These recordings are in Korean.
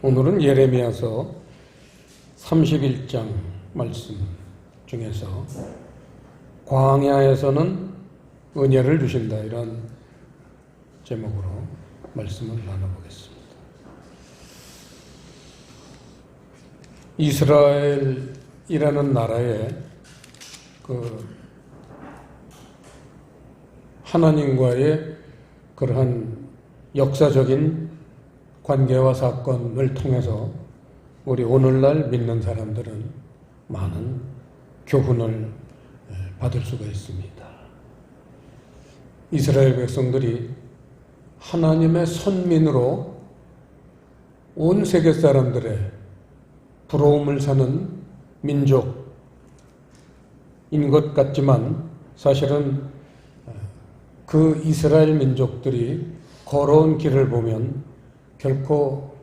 오늘은 예레미야서 31장 말씀 중에서 광야에서는 은혜를 주신다, 이런 제목으로 말씀을 나눠보겠습니다. 이스라엘이라는 나라에 하나님과의 그러한 역사적인 관계와 사건을 통해서 우리 오늘날 믿는 사람들은 많은 교훈을 받을 수가 있습니다. 이스라엘 백성들이 하나님의 선민으로 온 세계 사람들의 부러움을 사는 민족인 것 같지만 사실은 그 이스라엘 민족들이 걸어온 길을 보면 결코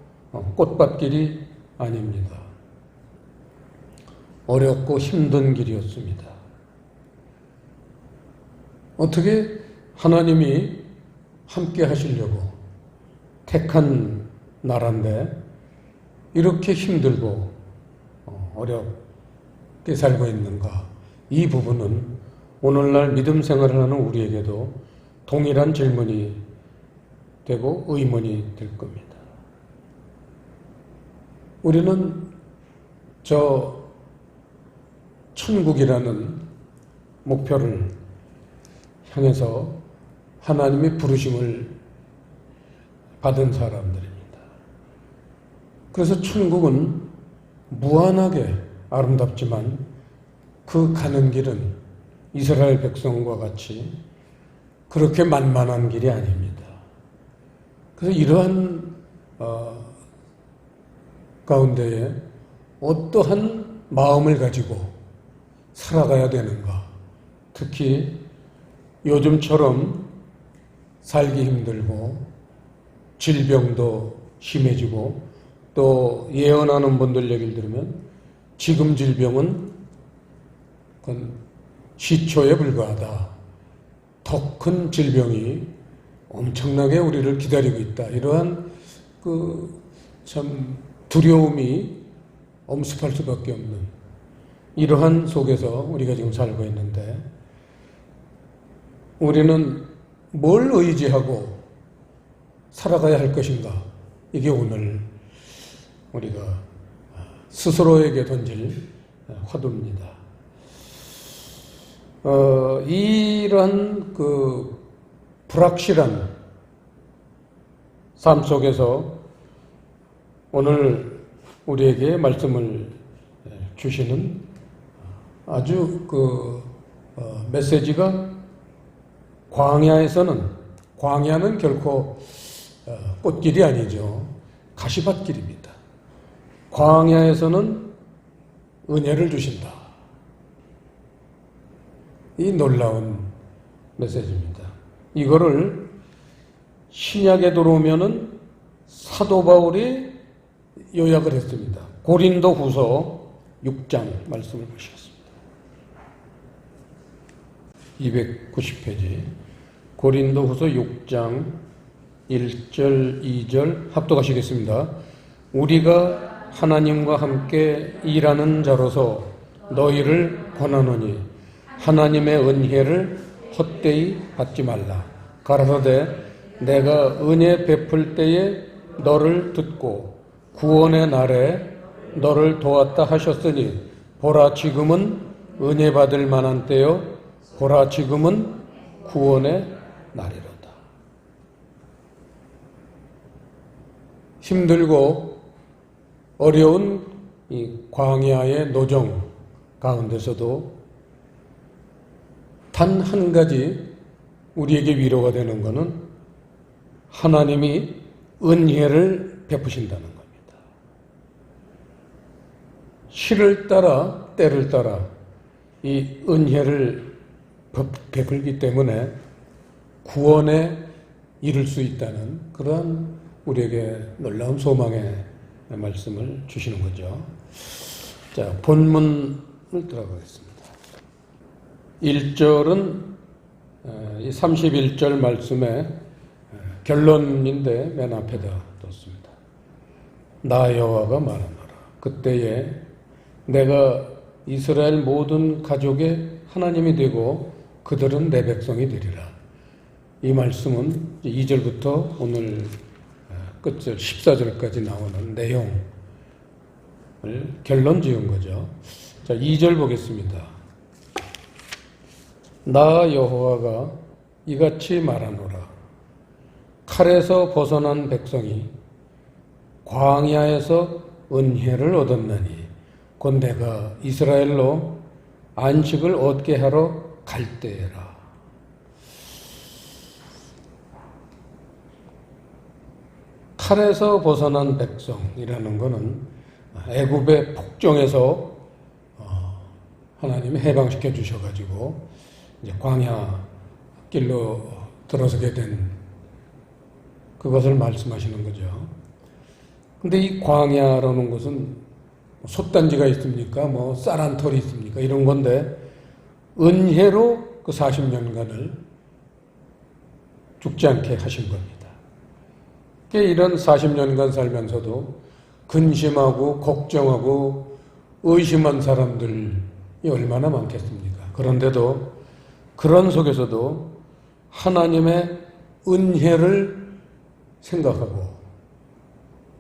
꽃밭길이 아닙니다. 어렵고 힘든 길이었습니다. 어떻게 하나님이 함께 하시려고 택한 나라인데 이렇게 힘들고 어렵게 살고 있는가? 이 부분은 오늘날 믿음 생활을 하는 우리에게도 동일한 질문이 되고 의문이 될 겁니다. 우리는 저 천국이라는 목표를 향해서 하나님의 부르심을 받은 사람들입니다. 그래서 천국은 무한하게 아름답지만 그 가는 길은 이스라엘 백성과 같이 그렇게 만만한 길이 아닙니다. 그래서 이러한 가운데에 어떠한 마음을 가지고 살아가야 되는가? 특히 요즘처럼 살기 힘들고 질병도 심해지고 또 예언하는 분들 얘기를 들으면 지금 질병은 그건 시초에 불과하다. 더 큰 질병이 엄청나게 우리를 기다리고 있다. 이러한 참 두려움이 엄습할 수밖에 없는 이러한 속에서 우리가 지금 살고 있는데 우리는 뭘 의지하고 살아가야 할 것인가? 이게 오늘 우리가 스스로에게 던질 화두입니다. 이러한 불확실한 삶 속에서 오늘 우리에게 말씀을 주시는 아주 메시지가 광야는 결코 꽃길이 아니죠. 가시밭길입니다. 광야에서는 은혜를 주신다. 이 놀라운 메시지입니다. 이거를 신약에 들어오면은 사도 바울이 요약을 했습니다. 고린도 후서 6장 말씀을 보시겠습니다. 290페이지 고린도 후서 6장 1절 2절 합독하시겠습니다. 우리가 하나님과 함께 일하는 자로서 너희를 권하노니 하나님의 은혜를 헛되이 받지 말라. 가라사대 내가 은혜 베풀 때에 너를 듣고 구원의 날에 너를 도왔다 하셨으니 보라 지금은 은혜 받을 만한 때요 보라 지금은 구원의 날이로다. 힘들고 어려운 이 광야의 노정 가운데서도 단 한 가지 우리에게 위로가 되는 것은 하나님이 은혜를 베푸신다는 겁니다. 시를 따라 때를 따라 이 은혜를 베풀기 때문에 구원에 이를 수 있다는 그러한 우리에게 놀라운 소망의 말씀을 주시는 거죠. 자, 본문을 들어가겠습니다. 1절은 이 31절 말씀의 결론인데 맨 앞에다 뒀습니다. 나 여호와가 말하노라. 그때에 내가 이스라엘 모든 가족의 하나님이 되고 그들은 내 백성이 되리라. 이 말씀은 2절부터 오늘 끝절 14절까지 나오는 내용을 결론 지은 거죠. 자, 2절 보겠습니다. 나 여호와가 이같이 말하노라. 칼에서 벗어난 백성이 광야에서 은혜를 얻었나니 곧 내가 이스라엘로 안식을 얻게 하러 갈 때라. 칼에서 벗어난 백성이라는 것은 애굽의 폭정에서 하나님이 해방시켜 주셔가지고 이제 광야 길로 들어서게 된 그것을 말씀하시는 거죠. 근데 이 광야라는 것은 솥단지가 있습니까? 뭐 쌀한 털이 있습니까? 이런 건데 은혜로 그 40년간을 죽지 않게 하신 겁니다. 이런 40년간 살면서도 근심하고 걱정하고 의심한 사람들이 얼마나 많겠습니까? 그런데도 그런 속에서도 하나님의 은혜를 생각하고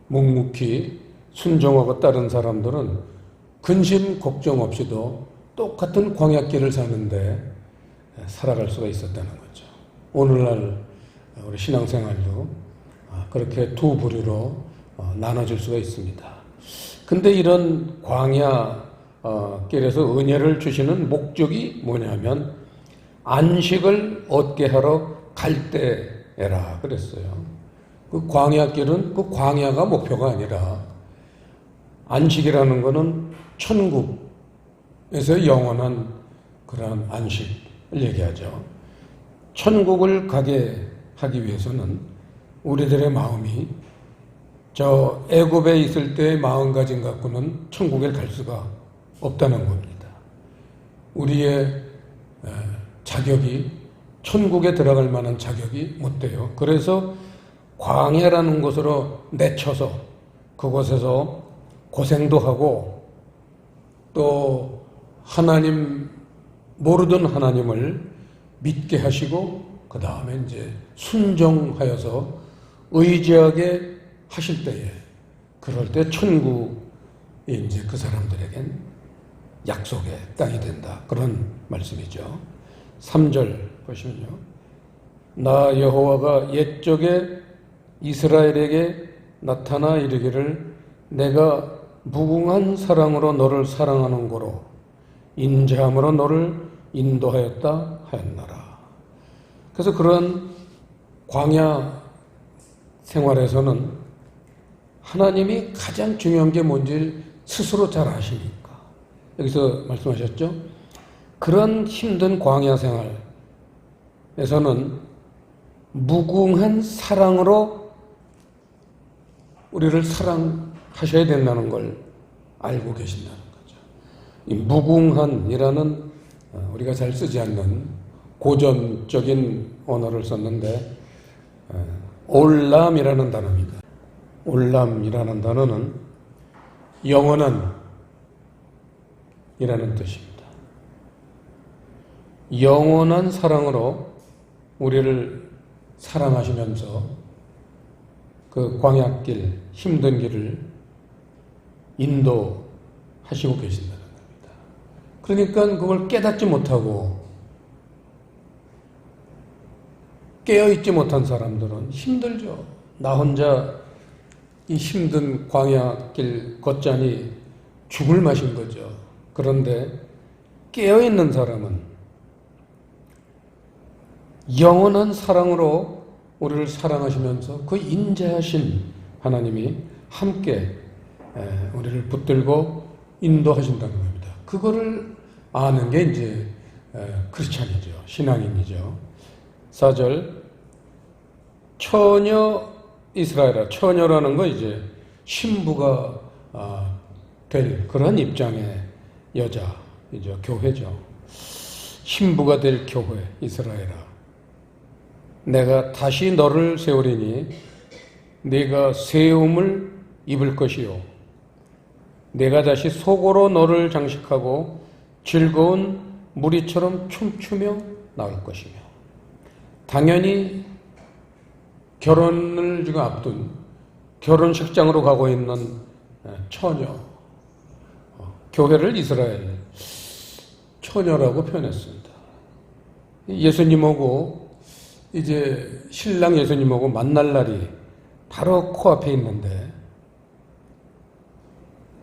묵묵히 순종하고 따른 사람들은 근심 걱정 없이도 똑같은 광야길을 사는데 살아갈 수가 있었다는 거죠. 오늘날 우리 신앙생활도 그렇게 두 부류로 나눠질 수가 있습니다. 근데 이런 광야 길에서 은혜를 주시는 목적이 뭐냐면 안식을 얻게 하러 갈 때에라 그랬어요. 그 광야길은 그 광야가 목표가 아니라 안식이라는 것은 천국에서 영원한 그러한 안식을 얘기하죠. 천국을 가게 하기 위해서는 우리들의 마음이 저 애굽에 있을 때의 마음가짐 갖고는 천국에 갈 수가 없다는 겁니다. 우리의 자격이 천국에 들어갈 만한 자격이 못 돼요. 그래서 광야라는 곳으로 내쳐서 그곳에서 고생도 하고 또 하나님 모르던 하나님을 믿게 하시고 그 다음에 이제 순종하여서 의지하게 하실 때에 그럴 때 천국이 이제 그 사람들에겐 약속의 땅이 된다. 그런 말씀이죠. 3절 보시면요. 나 여호와가 옛적에 이스라엘에게 나타나 이르기를 내가 무궁한 사랑으로 너를 사랑하는 고로 인자함으로 너를 인도하였다 하였노라. 그래서 그런 광야 생활에서는 하나님이 가장 중요한 게 뭔지 스스로 잘 아시니까 여기서 말씀하셨죠. 그런 힘든 광야 생활에서는 무궁한 사랑으로 우리를 사랑하셔야 된다는 걸 알고 계신다는 거죠. 이 무궁한이라는 우리가 잘 쓰지 않는 고전적인 언어를 썼는데 올람이라는 단어입니다. 올람이라는 단어는 영원한 이라는 뜻입니다. 영원한 사랑으로 우리를 사랑하시면서 그 광야길, 힘든 길을 인도하시고 계신다는 겁니다. 그러니까 그걸 깨닫지 못하고 깨어있지 못한 사람들은 힘들죠. 나 혼자 이 힘든 광야길 걷자니 죽을 맛인 거죠. 그런데 깨어있는 사람은 영원한 사랑으로 우리를 사랑하시면서 그 인자하신 하나님이 함께 우리를 붙들고 인도하신다는 겁니다. 그거를 아는 게 이제 크리스찬이죠. 신앙인이죠. 4절 처녀 이스라엘아. 처녀라는 거 이제 신부가 될 그런 입장의 여자이죠. 교회죠. 신부가 될 교회 이스라엘아. 내가 다시 너를 세우리니 네가 세움을 입을 것이요 내가 다시 속으로 너를 장식하고 즐거운 무리처럼 춤추며 나올 것이며. 당연히 결혼을 지금 앞둔 결혼식장으로 가고 있는 처녀, 교회를 이스라엘 처녀라고 표현했습니다. 예수님하고 이제 신랑 예수님하고 만날 날이 바로 코앞에 있는데,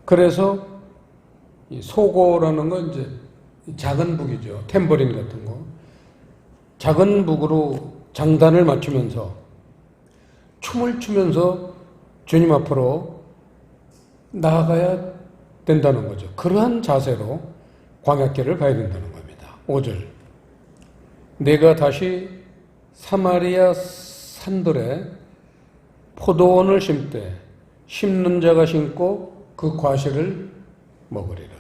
그래서 이 소고라는 건 이제 작은 북이죠. 탬버린 같은 거. 작은 북으로 장단을 맞추면서 춤을 추면서 주님 앞으로 나아가야 된다는 거죠. 그러한 자세로 광야길을 가야 된다는 겁니다. 5절. 내가 다시 사마리아 산들에 포도원을 심되 심는 자가 심고 그 과실을 먹으리라.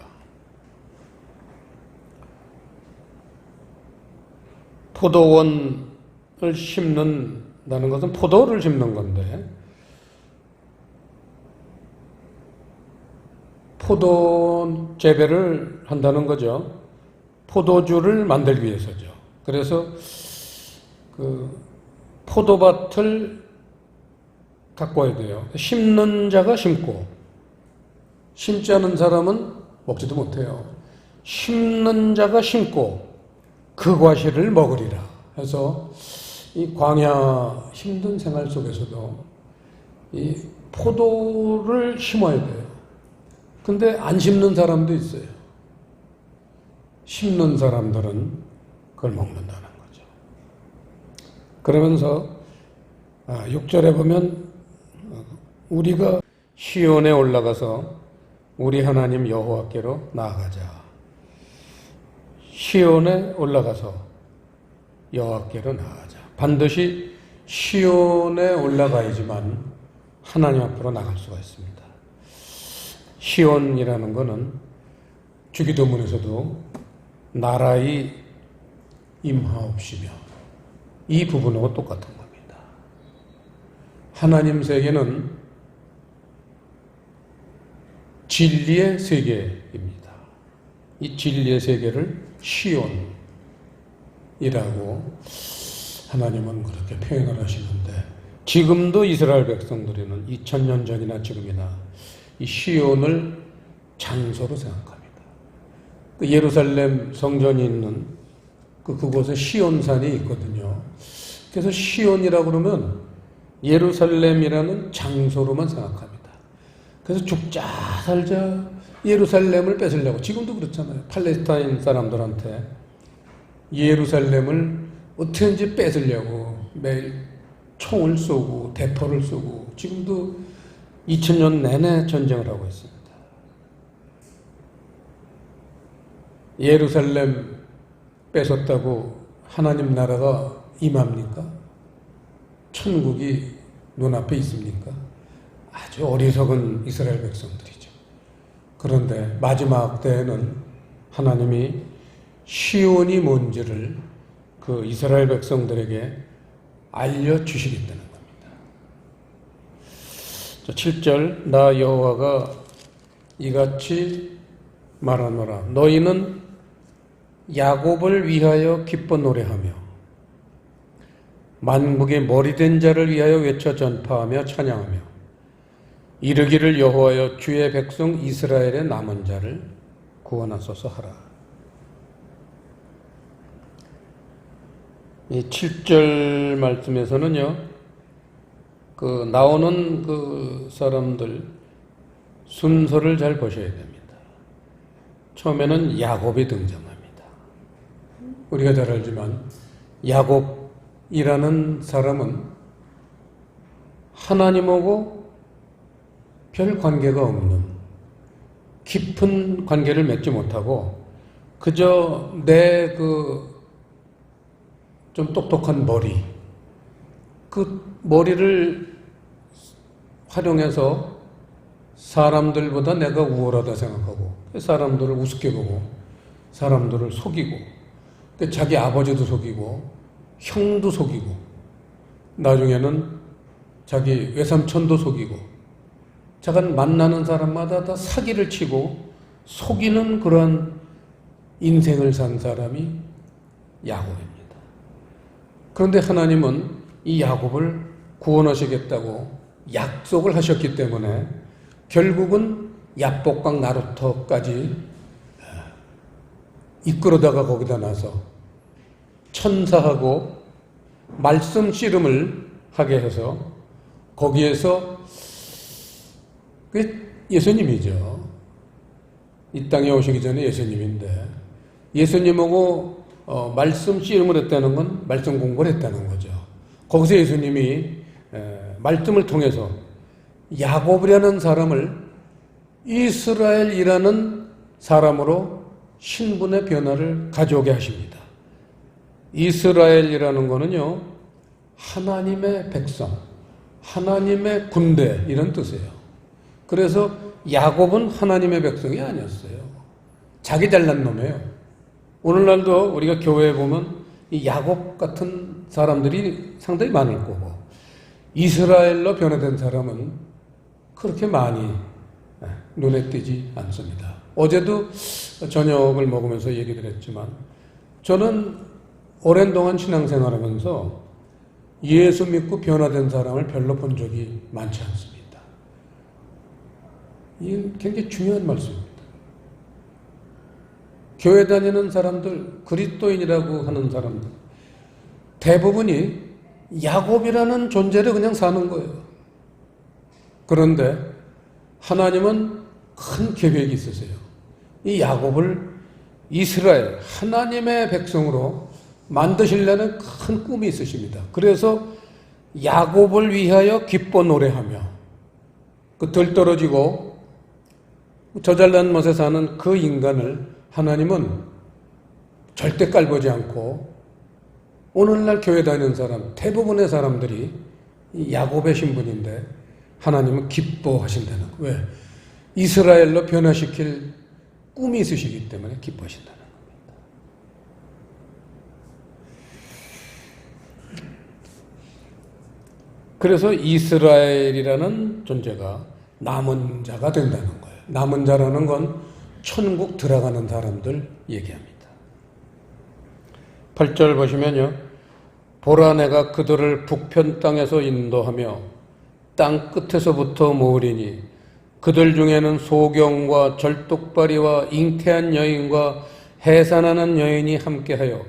포도원을 심는다는 것은 포도를 심는 건데, 포도 재배를 한다는 거죠. 포도주를 만들기 위해서죠. 그래서 그 포도밭을 가꿔야 돼요. 심는 자가 심고, 심지 않은 사람은 먹지도 못해요. 심는 자가 심고 그 과실을 먹으리라 해서, 이 광야 힘든 생활 속에서도 이 포도를 심어야 돼요. 근데 안 심는 사람도 있어요. 심는 사람들은 그걸 먹는다는 거죠. 그러면서 6절에 보면 우리가 시온에 올라가서 우리 하나님 여호와께로 나아가자. 시온에 올라가서 여호와께로 나아가자. 반드시 시온에 올라가야지만 하나님 앞으로 나갈 수가 있습니다. 시온이라는 것은 주기도문에서도 나라의 임하옵시며, 이 부분하고 똑같은 겁니다. 하나님 세계는 진리의 세계입니다. 이 진리의 세계를 시온이라고 하나님은 그렇게 표현을 하시는데, 지금도 이스라엘 백성들은 2000년 전이나 지금이나 이 시온을 장소로 생각합니다. 그 예루살렘 성전이 있는 그곳에 시온산이 있거든요. 그래서 시온이라고 그러면 예루살렘이라는 장소로만 생각합니다. 그래서 죽자 살자 예루살렘을 뺏으려고, 지금도 그렇잖아요. 팔레스타인 사람들한테 예루살렘을 어떻게든지 뺏으려고 매일 총을 쏘고 대포를 쏘고, 지금도 2000년 내내 전쟁을 하고 있습니다. 예루살렘 뺏었다고 하나님 나라가 임합니까? 천국이 눈앞에 있습니까? 아주 어리석은 이스라엘 백성들이죠. 그런데 마지막 때에는 하나님이 시온이 뭔지를 그 이스라엘 백성들에게 알려주시겠다는 겁니다. 7절, 나 여호와가 이같이 말하노라. 너희는 야곱을 위하여 기뻐 노래하며 만국의 머리된 자를 위하여 외쳐 전파하며 찬양하며 이르기를 여호와여 주의 백성 이스라엘의 남은 자를 구원하소서 하라. 이 7절 말씀에서는요, 그 나오는 그 사람들 순서를 잘 보셔야 됩니다. 처음에는 야곱이 등장합니다. 우리가 잘 알지만 야곱이라는 사람은 하나님하고 별 관계가 없는 깊은 관계를 맺지 못하고 그저 내 그 좀 똑똑한 머리, 그 머리를 활용해서 사람들보다 내가 우월하다 생각하고 사람들을 우습게 보고 사람들을 속이고 자기 아버지도 속이고 형도 속이고 나중에는 자기 외삼촌도 속이고 잠깐 만나는 사람마다 다 사기를 치고 속이는 그런 인생을 산 사람이 야곱입니다. 그런데 하나님은 이 야곱을 구원하시겠다고 약속을 하셨기 때문에 결국은 야복강 나루터까지 이끌어다가 거기다 놔서 천사하고 말씀 씨름을 하게 해서 거기에서 그 예수님이죠. 이 땅에 오시기 전에 예수님인데 예수님하고 말씀 씨름을 했다는 건 말씀 공부를 했다는 거죠. 거기서 예수님이 말씀을 통해서 야곱이라는 사람을 이스라엘이라는 사람으로 신분의 변화를 가져오게 하십니다. 이스라엘이라는 거는요, 하나님의 백성, 하나님의 군대 이런 뜻이에요. 그래서 야곱은 하나님의 백성이 아니었어요. 자기 잘난 놈이에요. 오늘날도 우리가 교회에 보면 이 야곱 같은 사람들이 상당히 많을 거고 이스라엘로 변화된 사람은 그렇게 많이 눈에 띄지 않습니다. 어제도 저녁을 먹으면서 얘기를 했지만 저는 오랜 동안 신앙생활하면서 예수 믿고 변화된 사람을 별로 본 적이 많지 않습니다. 이건 굉장히 중요한 말씀입니다. 교회 다니는 사람들, 그리스도인이라고 하는 사람들 대부분이 야곱이라는 존재를 그냥 사는 거예요. 그런데 하나님은 큰 계획이 있으세요. 이 야곱을 이스라엘, 하나님의 백성으로 만드시려는 큰 꿈이 있으십니다. 그래서 야곱을 위하여 기뻐 노래하며 그 덜 떨어지고 저 잘난 못에 사는 그 인간을 하나님은 절대 깔보지 않고 오늘날 교회 다니는 사람, 대부분의 사람들이 야곱의 신분인데 하나님은 기뻐하신다는 거예요. 왜? 이스라엘로 변화시킬 꿈이 있으시기 때문에 기뻐하신다는 겁니다. 그래서 이스라엘이라는 존재가 남은 자가 된다는 거예요. 남은 자라는 건 천국 들어가는 사람들 얘기합니다. 8절 보시면요. 보라 내가 그들을 북편 땅에서 인도하며 땅 끝에서부터 모으리니 그들 중에는 소경과 절뚝발이와 잉태한 여인과 해산하는 여인이 함께하여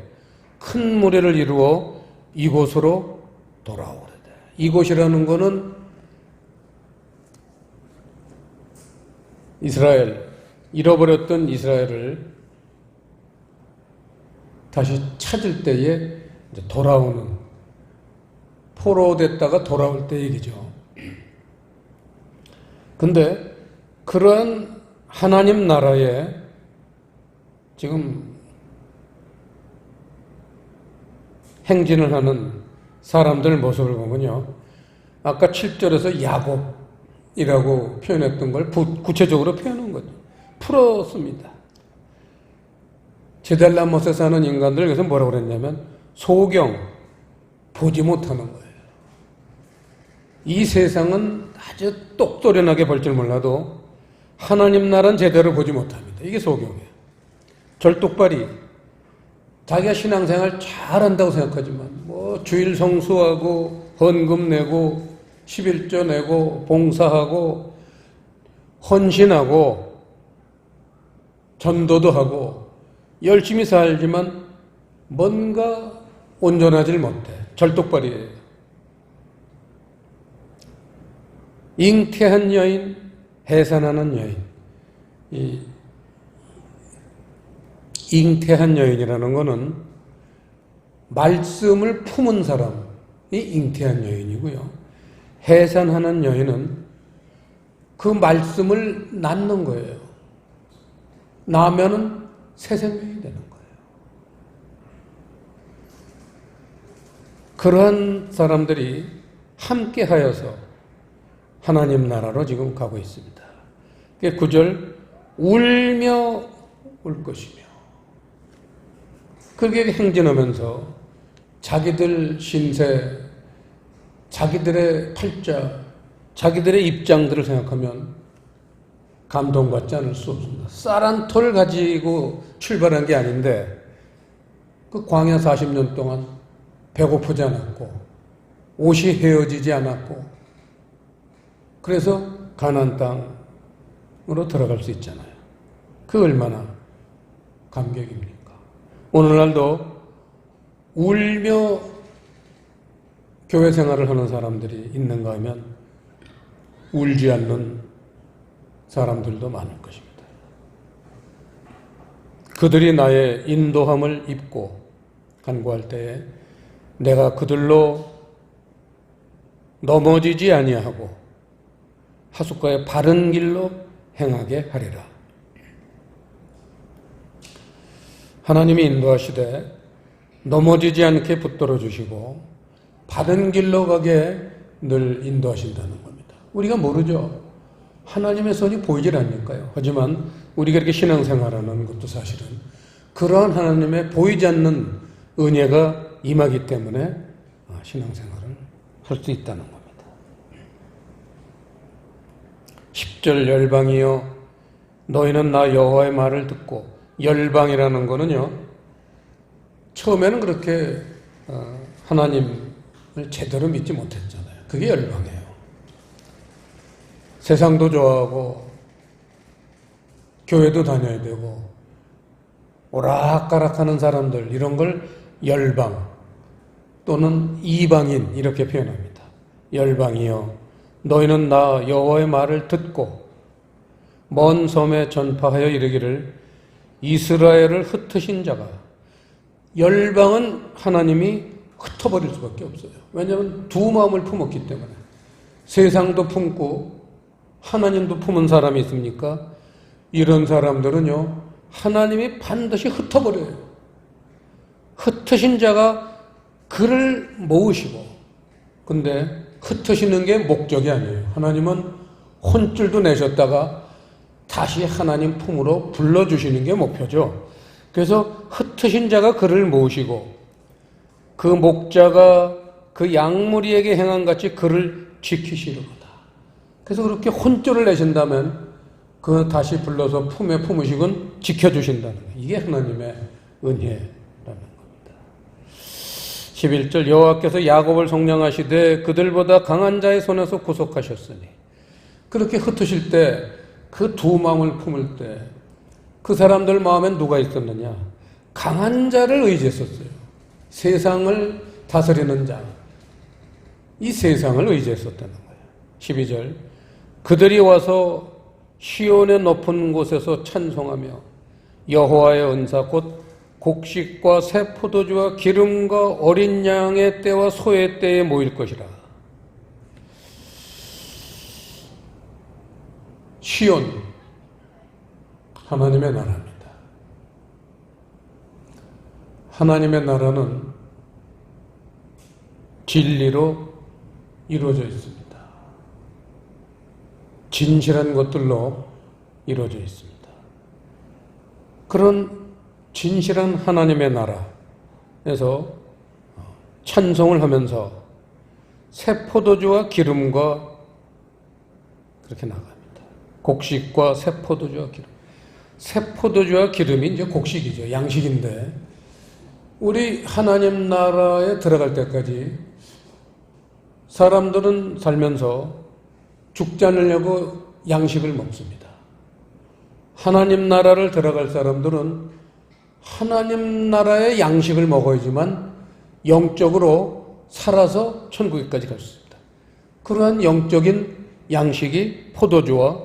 큰 무리를 이루어 이곳으로 돌아오리라. 이곳이라는 것은 이스라엘, 잃어버렸던 이스라엘을 다시 찾을 때에 이제 돌아오는, 포로됐다가 돌아올 때 얘기죠. 근데 그러한 하나님 나라에 지금 행진을 하는 사람들 모습을 보면요. 아까 7절에서 야곱이라고 표현했던 걸 구체적으로 표현한 거죠. 풀었습니다. 제달라못에 사는 인간들, 그래서 뭐라고 그랬냐면 소경, 보지 못하는 거예요. 이 세상은 아주 똑소련하게 볼 줄 몰라도 하나님 나라는 제대로 보지 못합니다. 이게 소경이에요. 절뚝발이 자기가 신앙생활 잘한다고 생각하지만 뭐 주일 성수하고 헌금 내고 11조 내고 봉사하고 헌신하고 전도도 하고 열심히 살지만 뭔가 온전하질 못해. 절뚝발이에요. 잉태한 여인, 해산하는 여인. 이 잉태한 여인이라는 것은 말씀을 품은 사람이 잉태한 여인이고요. 해산하는 여인은 그 말씀을 낳는 거예요. 낳으면은 새 생명이 되는 거예요. 그러한 사람들이 함께 하여서 하나님 나라로 지금 가고 있습니다. 9절 울며 올 것이며 그렇게 행진하면서 자기들 신세, 자기들의 팔자, 자기들의 입장들을 생각하면 감동받지 않을 수 없습니다. 쌀 한 톨 가지고 출발한 게 아닌데 그 광야 40년 동안 배고프지 않았고 옷이 헤어지지 않았고 그래서 가나안 땅으로 들어갈 수 있잖아요. 그 얼마나 감격입니까? 오늘날도 울며 교회 생활을 하는 사람들이 있는가 하면 울지 않는 사람들도 많을 것입니다. 그들이 나의 인도함을 입고 간구할 때에 내가 그들로 넘어지지 아니하고 하숫가의 바른 길로 행하게 하리라. 하나님이 인도하시되 넘어지지 않게 붙들어 주시고 바른 길로 가게 늘 인도하신다는 겁니다. 우리가 모르죠. 하나님의 손이 보이질 않으니까요. 하지만 우리가 이렇게 신앙생활하는 것도 사실은 그러한 하나님의 보이지 않는 은혜가 임하기 때문에 신앙생활을 할 수 있다는 겁니다. 10절 열방이여 너희는 나 여호와의 말을 듣고 열방이라는 거는요. 처음에는 그렇게 하나님을 제대로 믿지 못했잖아요. 그게 열방이에요. 세상도 좋아하고 교회도 다녀야 되고 오락가락하는 사람들 이런 걸 열방 또는 이방인 이렇게 표현합니다. 열방이여 너희는 나 여호와의 말을 듣고 먼 섬에 전파하여 이르기를 이스라엘을 흩으신 자가 열방은 하나님이 흩어버릴 수밖에 없어요. 왜냐하면 두 마음을 품었기 때문에 세상도 품고 하나님도 품은 사람이 있습니까? 이런 사람들은요 하나님이 반드시 흩어버려요. 흩으신 자가 그를 모으시고 근데 흩으시는 게 목적이 아니에요. 하나님은 혼줄도 내셨다가 다시 하나님 품으로 불러주시는 게 목표죠. 그래서 흩으신 자가 그를 모으시고 그 목자가 그 양무리에게 행한같이 그를 지키시려고다. 그래서 그렇게 혼줄을 내신다면 그 다시 불러서 품에 품으시곤 지켜주신다는 거예요. 이게 하나님의 은혜라는 겁니다. 11절 여호와께서 야곱을 속량하시되 그들보다 강한 자의 손에서 구속하셨으니 그렇게 흩으실 때 그 두 마음을 품을 때 그 사람들 마음엔 누가 있었느냐? 강한 자를 의지했었어요. 세상을 다스리는 자. 이 세상을 의지했었다는 거예요. 12절 그들이 와서 시온의 높은 곳에서 찬송하며 여호와의 은사 곧 곡식과 새 포도주와 기름과 어린 양의 때와 소의 때에 모일 것이라. 시온 하나님의 나라입니다. 하나님의 나라는 진리로 이루어져 있습니다. 진실한 것들로 이루어져 있습니다. 그런 진실한 하나님의 나라에서 찬송을 하면서 새 포도주와 기름과 그렇게 나갑니다. 곡식과 새 포도주와 기름. 새 포도주와 기름이 이제 곡식이죠. 양식인데 우리 하나님 나라에 들어갈 때까지 사람들은 살면서 죽지 않으려고 양식을 먹습니다. 하나님 나라를 들어갈 사람들은 하나님 나라의 양식을 먹어야지만 영적으로 살아서 천국에까지 갈 수 있습니다. 그러한 영적인 양식이 포도주와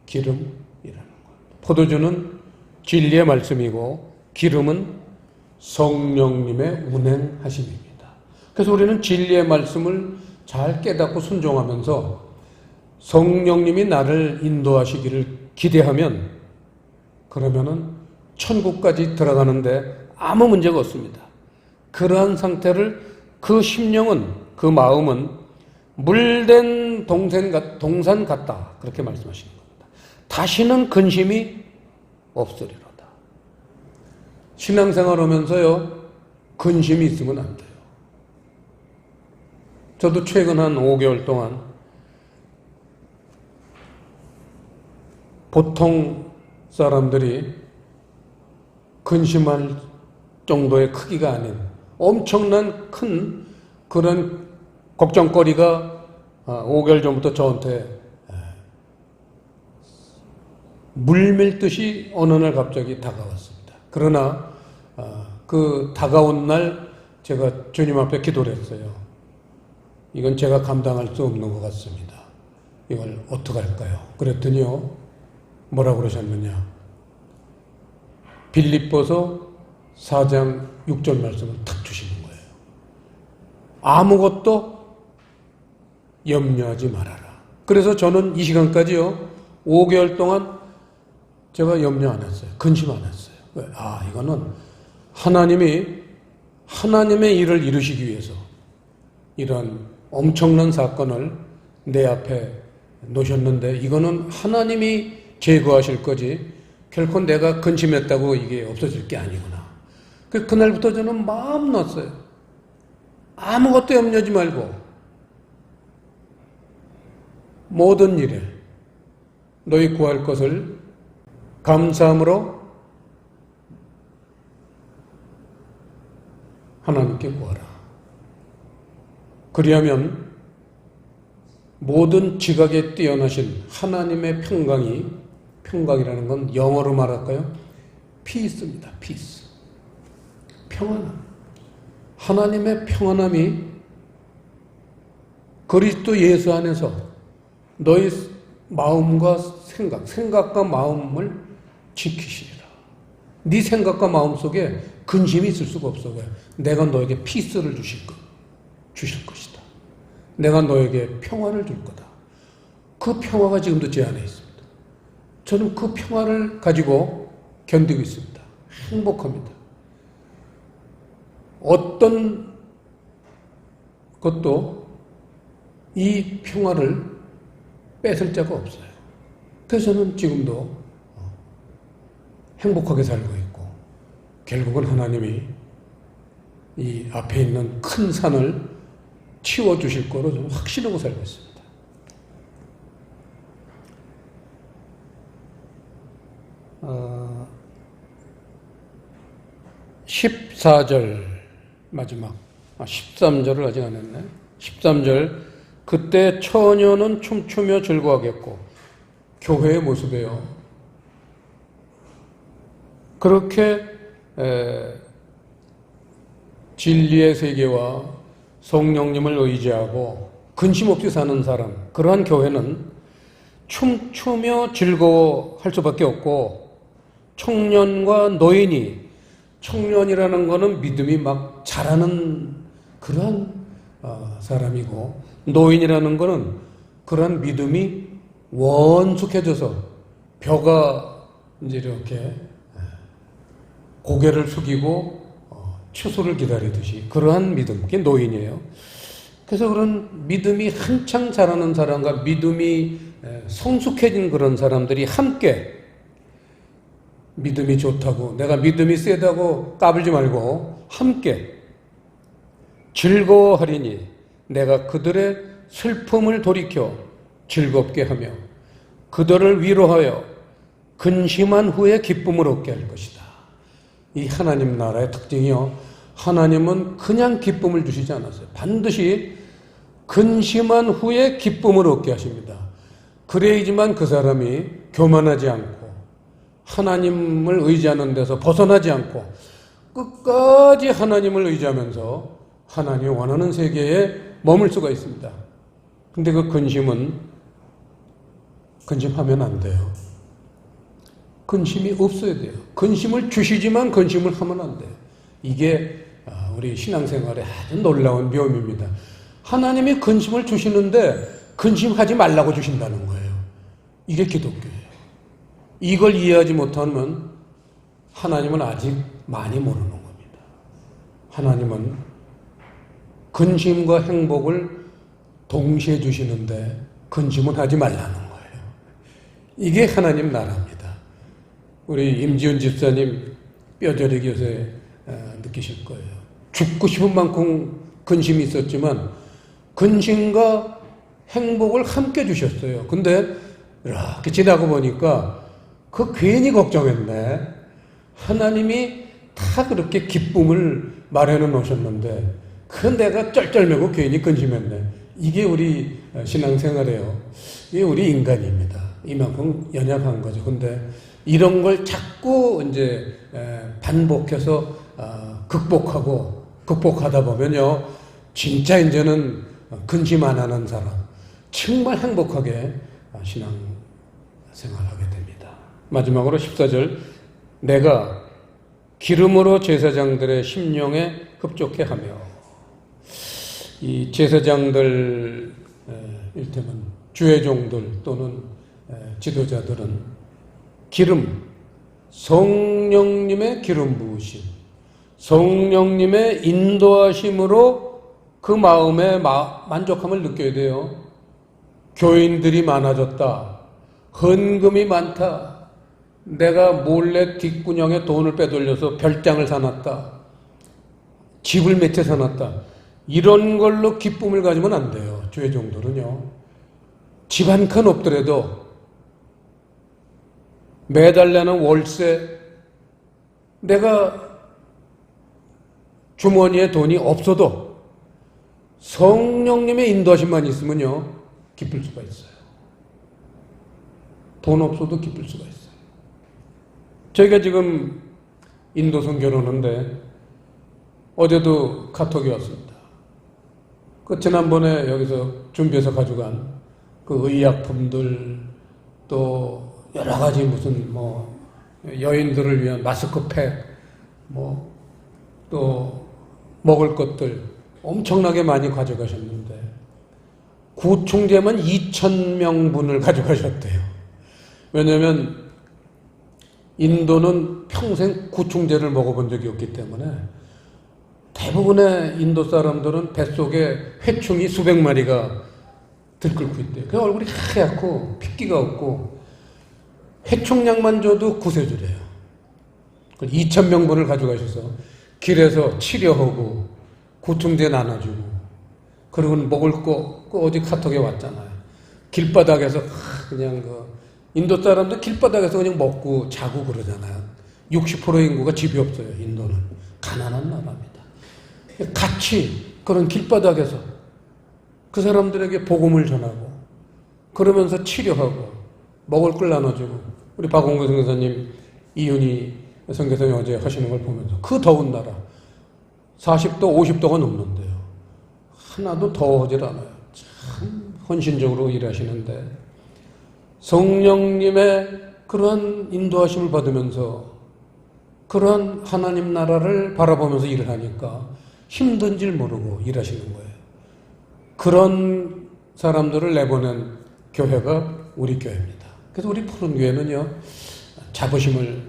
기름이라는 겁니다. 포도주는 진리의 말씀이고 기름은 성령님의 운행하심입니다. 그래서 우리는 진리의 말씀을 잘 깨닫고 순종하면서 성령님이 나를 인도하시기를 기대하면 그러면은 천국까지 들어가는데 아무 문제가 없습니다. 그러한 상태를 그 심령은 그 마음은 물된 동산 같다 그렇게 말씀하시는 겁니다. 다시는 근심이 없으리로다. 신앙생활 하면서요 근심이 있으면 안 돼요. 저도 최근 한 5개월 동안 보통 사람들이 근심할 정도의 크기가 아닌 엄청난 큰 그런 걱정거리가 5개월 전부터 저한테 물밀듯이 어느 날 갑자기 다가왔습니다. 그러나 그 다가온 날 제가 주님 앞에 기도를 했어요. 이건 제가 감당할 수 없는 것 같습니다. 이걸 어떡할까요? 그랬더니요, 뭐라 그러셨느냐. 빌립보서 4장 6절 말씀을 탁 주시는 거예요. 아무것도 염려하지 말아라. 그래서 저는 이 시간까지요, 5개월 동안 제가 염려 안 했어요. 근심 안 했어요. 이거는 하나님이 하나님의 일을 이루시기 위해서 이런 엄청난 사건을 내 앞에 놓으셨는데 이거는 하나님이 제거하실 거지 결코 내가 근심했다고 이게 없어질 게 아니구나. 그날부터 저는 마음 놓았어요. 아무것도 염려하지 말고 모든 일에 너희 구할 것을 감사함으로 하나님께 구하라. 그리하면 모든 지각에 뛰어나신 하나님의 평강이라는 건 영어로 말할까요? 피스입니다. 피스. 평안함. 하나님의 평안함이 그리스도 예수 안에서 너희 마음과 생각과 마음을 지키시리라. 네 생각과 마음 속에 근심이 있을 수가 없어. 왜? 내가 너에게 피스를 주실 것이다. 내가 너에게 평안을 줄 거다. 그 평화가 지금도 제 안에 있습니다. 저는 그 평화를 가지고 견디고 있습니다. 행복합니다. 어떤 것도 이 평화를 뺏을 자가 없어요. 그래서 저는 지금도 행복하게 살고 있고 결국은 하나님이 이 앞에 있는 큰 산을 치워주실 거로 좀 확신하고 살고 있습니다. 14절 마지막 13절을 아직 안 했네. 13절 그때 처녀는 춤추며 즐거워하겠고 교회의 모습이에요. 그렇게 진리의 세계와 성령님을 의지하고 근심 없이 사는 사람, 그러한 교회는 춤추며 즐거워할 수밖에 없고 청년과 노인이, 청년이라는 것은 믿음이 막 자라는 그러한 사람이고 노인이라는 것은 그러한 믿음이 원숙해져서 벼가 이제 이렇게 고개를 숙이고 추수를 기다리듯이 그러한 믿음, 그게 노인이에요. 그래서 그런 믿음이 한창 자라는 사람과 믿음이 성숙해진 그런 사람들이 함께 믿음이 좋다고, 내가 믿음이 세다고 까불지 말고 함께 즐거워하리니 내가 그들의 슬픔을 돌이켜 즐겁게 하며 그들을 위로하여 근심한 후에 기쁨을 얻게 할 것이다. 이 하나님 나라의 특징이요, 하나님은 그냥 기쁨을 주시지 않았어요. 반드시 근심한 후에 기쁨을 얻게 하십니다. 그래야지만 그 사람이 교만하지 않고 하나님을 의지하는 데서 벗어나지 않고 끝까지 하나님을 의지하면서 하나님이 원하는 세계에 머물 수가 있습니다. 근데 그 근심하면 안 돼요. 근심이 없어야 돼요. 근심을 주시지만 근심을 하면 안 돼요. 이게 우리 신앙생활의 아주 놀라운 묘미입니다. 하나님이 근심을 주시는데 근심하지 말라고 주신다는 거예요. 이게 기독교예요. 이걸 이해하지 못하면 하나님은 아직 많이 모르는 겁니다. 하나님은 근심과 행복을 동시에 주시는데 근심은 하지 말라는 거예요. 이게 하나님 나라입니다. 우리 임지훈 집사님 뼈저리기 요새 느끼실 거예요. 죽고 싶은 만큼 근심이 있었지만 근심과 행복을 함께 주셨어요. 근데 이렇게 지나고 보니까 그 괜히 걱정했네. 하나님이 다 그렇게 기쁨을 마련해 놓으셨는데 그 내가 쩔쩔매고 괜히 근심했네. 이게 우리 신앙생활이에요. 이게 우리 인간입니다. 이만큼 연약한 거죠. 근데 이런 걸 자꾸 이제 반복해서 극복하다 보면요, 진짜 이제는 근심 안 하는 사람, 정말 행복하게 신앙생활하게 됩니다. 마지막으로 14절, 내가 기름으로 제사장들의 심령에 흡족해 하며. 이 제사장들, 일테면 주회종들 또는 지도자들은 기름, 성령님의 기름 부으심, 성령님의 인도하심으로 그 마음에 만족함을 느껴야 돼요. 교인들이 많아졌다. 헌금이 많다. 내가 몰래 뒷구녕에 돈을 빼돌려서 별장을 사놨다. 집을 몇 채 사놨다. 이런 걸로 기쁨을 가지면 안 돼요. 주회종들은요. 집 한 칸 없더라도 매달 내는 월세, 내가 주머니에 돈이 없어도 성령님의 인도하심만 있으면요, 기쁠 수가 있어요. 돈 없어도 기쁠 수가 있어요. 저희가 지금 인도 선교를 하는데 어제도 카톡이 왔습니다. 그 지난번에 여기서 준비해서 가져간 그 의약품들, 또 여러 가지 무슨 여인들을 위한 마스크팩, 또 먹을 것들 엄청나게 많이 가져가셨는데 구충제만 2,000명분을 가져가셨대요. 왜냐하면 인도는 평생 구충제를 먹어본 적이 없기 때문에 대부분의 인도 사람들은 뱃속에 회충이 수백 마리가 들끓고 있대요. 그 얼굴이 하얗고 핏기가 없고 회충약만 줘도 구세주래요. 2,000명분을 가져가셔서 길에서 치료하고 구충제 나눠주고, 그리고 먹을 거 어디 카톡에 왔잖아요. 길바닥에서 그냥 인도 사람들 길바닥에서 그냥 먹고 자고 그러잖아요. 60% 인구가 집이 없어요. 인도는 가난한 나라입니다. 같이 그런 길바닥에서 그 사람들에게 복음을 전하고 그러면서 치료하고 먹을 걸 나눠주고, 우리 박홍구 선교사님, 이윤희 선교사님 어제 하시는 걸 보면서 그 더운 나라 40도 50도가 넘는데요, 하나도 더워질 않아요. 참 헌신적으로 일하시는데 성령님의 그러한 인도하심을 받으면서 그러한 하나님 나라를 바라보면서 일을 하니까 힘든 줄 모르고 일하시는 거예요. 그런 사람들을 내보낸 교회가 우리 교회입니다. 그래서 우리 푸른교회는요, 자부심을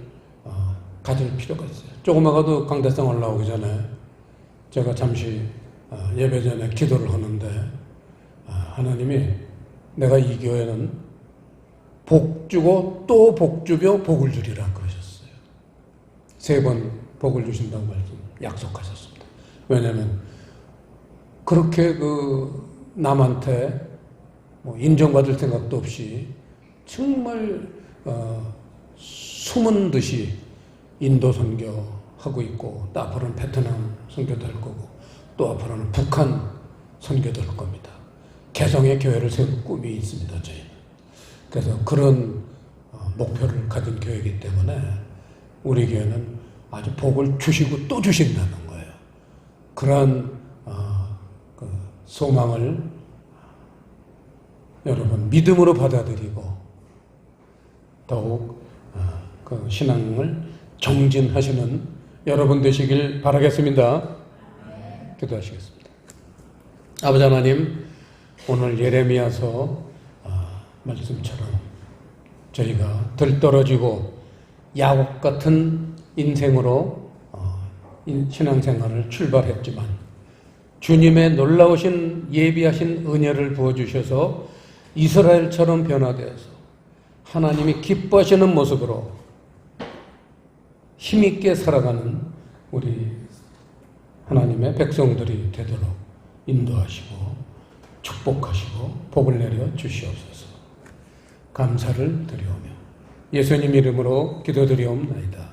가질 필요가 있어요. 조그마가도 강대상 올라오기 전에 제가 잠시 예배 전에 기도를 하는데 하나님이 내가 이 교회는 복 주고 또 복 주며 복을 주리라 그러셨어요. 3번 복을 주신다고 약속하셨습니다. 왜냐하면 그렇게 남한테 인정받을 생각도 없이 정말 숨은 듯이 인도 선교하고 있고, 또 앞으로는 베트남 선교도 할 거고, 또 앞으로는 북한 선교도 할 겁니다. 개성의 교회를 세울 꿈이 있습니다, 저희는. 그래서 그런 목표를 가진 교회이기 때문에 우리 교회는 아주 복을 주시고 또 주신다는 거예요. 그러한 소망을 여러분 믿음으로 받아들이고 더욱 그 신앙을 정진하시는 여러분 되시길 바라겠습니다. 기도하시겠습니다. 아버지 하나님, 오늘 예레미야서 말씀처럼 저희가 들떨어지고 야곱 같은 인생으로 신앙생활을 출발했지만 주님의 놀라우신 예비하신 은혜를 부어주셔서 이스라엘처럼 변화되어서 하나님이 기뻐하시는 모습으로 힘있게 살아가는 우리 하나님의 백성들이 되도록 인도하시고 축복하시고 복을 내려 주시옵소서. 감사를 드리오며 예수님 이름으로 기도드리옵나이다.